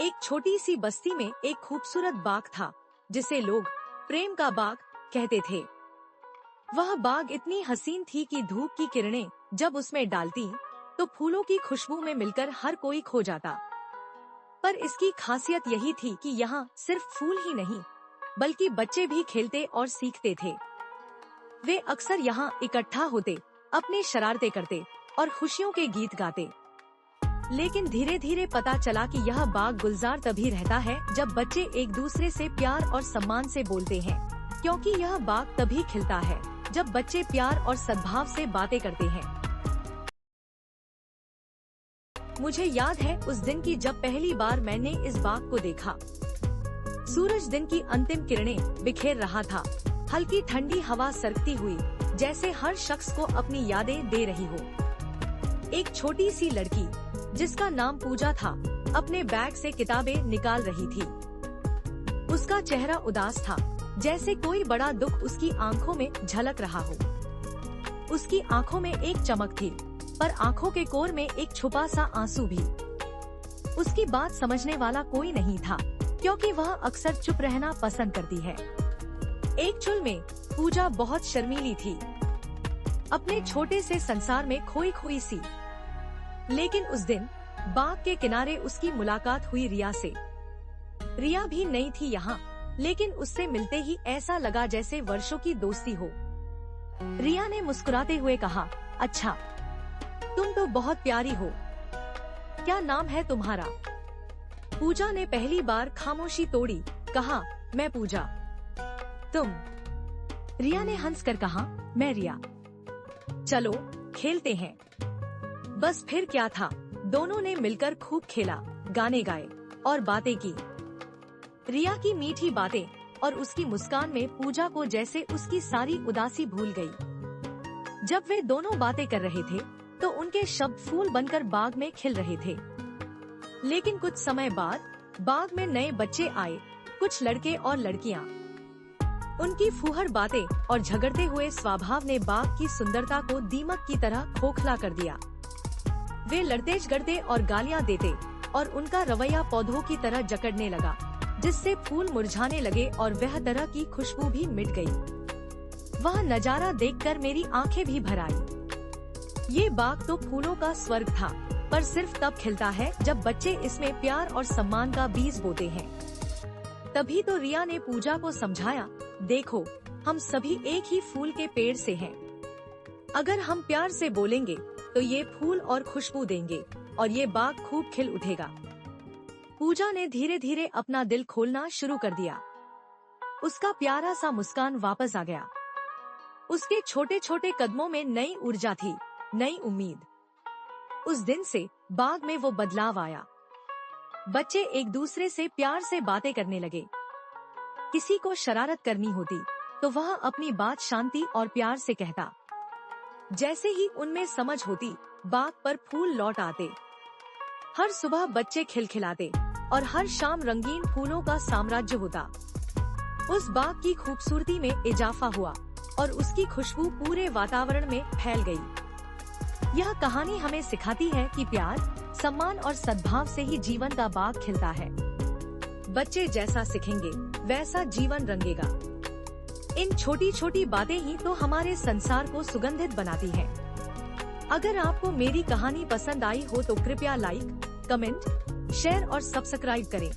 एक छोटी सी बस्ती में एक खूबसूरत बाग था जिसे लोग प्रेम का बाग कहते थे। वह बाग इतनी हसीन थी कि धूप की किरणें जब उसमें डालती तो फूलों की खुशबू में मिलकर हर कोई खो जाता। पर इसकी खासियत यही थी कि यहाँ सिर्फ फूल ही नहीं बल्कि बच्चे भी खेलते और सीखते थे। वे अक्सर यहाँ इकट्ठा होते, अपनी शरारतें करते और खुशियों के गीत गाते। लेकिन धीरे धीरे पता चला कि यह बाग गुलजार तभी रहता है जब बच्चे एक दूसरे से प्यार और सम्मान से बोलते हैं, क्योंकि यह बाग तभी खिलता है जब बच्चे प्यार और सद्भाव से बातें करते हैं। मुझे याद है उस दिन की जब पहली बार मैंने इस बाग को देखा। सूरज दिन की अंतिम किरणें बिखेर रहा था, हल्की ठंडी हवा सरकती हुई जैसे हर शख्स को अपनी यादें दे रही हो। एक छोटी सी लड़की जिसका नाम पूजा था, अपने बैग से किताबें निकाल रही थी। उसका चेहरा उदास था, जैसे कोई बड़ा दुख उसकी आंखों में झलक रहा हो। उसकी आंखों में एक चमक थी, पर आंखों के कोर में एक छुपा सा आंसू भी। उसकी बात समझने वाला कोई नहीं था, क्योंकि वह अक्सर चुप रहना पसंद करती है। एक चुल में पूजा बहुत शर्मीली थी, अपने छोटे से संसार में खोई खोई सी। लेकिन उस दिन बाग के किनारे उसकी मुलाकात हुई रिया से। रिया भी नई थी यहाँ, लेकिन उससे मिलते ही ऐसा लगा जैसे वर्षों की दोस्ती हो। रिया ने मुस्कुराते हुए कहा, अच्छा, तुम तो बहुत प्यारी हो। क्या नाम है तुम्हारा? पूजा ने पहली बार खामोशी तोड़ी, कहा, मैं पूजा। तुम? रिया ने हंसकर कहा, मैं रिया। चलो खेलते हैं। बस फिर क्या था, दोनों ने मिलकर खूब खेला, गाने गाए और बातें की। रिया की मीठी बातें और उसकी मुस्कान में पूजा को जैसे उसकी सारी उदासी भूल गई। जब वे दोनों बातें कर रहे थे तो उनके शब्द फूल बनकर बाग में खिल रहे थे। लेकिन कुछ समय बाद बाग में नए बच्चे आए, कुछ लड़के और लड़कियां। उनकी फूहड़ बातें और झगड़ते हुए स्वभाव ने बाग की सुंदरता को दीमक की तरह खोखला कर दिया। वे लड़ते झगड़ते और गालियां देते और उनका रवैया पौधों की तरह जकड़ने लगा, जिससे फूल मुरझाने लगे और वह तरह की खुशबू भी मिट गई। वह नजारा देखकर मेरी आंखें भी भर आई। ये बाग तो फूलों का स्वर्ग था, पर सिर्फ तब खिलता है जब बच्चे इसमें प्यार और सम्मान का बीज बोते हैं। तभी तो रिया ने पूजा को समझाया, देखो, हम सभी एक ही फूल के पेड़ से हैं। अगर हम प्यार से बोलेंगे तो ये फूल और खुशबू देंगे और ये बाग खूब खिल उठेगा। पूजा ने धीरे धीरे अपना दिल खोलना शुरू कर दिया। उसका प्यारा सा मुस्कान वापस आ गया। उसके छोटे छोटे कदमों में नई ऊर्जा थी, नई उम्मीद। उस दिन से बाग में वो बदलाव आया। बच्चे एक दूसरे से प्यार से बातें करने लगे। किसी को शरारत करनी होती तो वह अपनी बात शांति और प्यार से कहता। जैसे ही उनमें समझ होती, बाग पर फूल लौट आते। हर सुबह बच्चे खिलखिलाते और हर शाम रंगीन फूलों का साम्राज्य होता। उस बाग की खूबसूरती में इजाफा हुआ और उसकी खुशबू पूरे वातावरण में फैल गई। यह कहानी हमें सिखाती है कि प्यार, सम्मान और सद्भाव से ही जीवन का बाग खिलता है। बच्चे जैसा सीखेंगे वैसा जीवन रंगेगा। इन छोटी छोटी बातें ही तो हमारे संसार को सुगंधित बनाती हैं। अगर आपको मेरी कहानी पसंद आई हो तो कृपया लाइक, कमेंट, शेयर और सब्सक्राइब करें।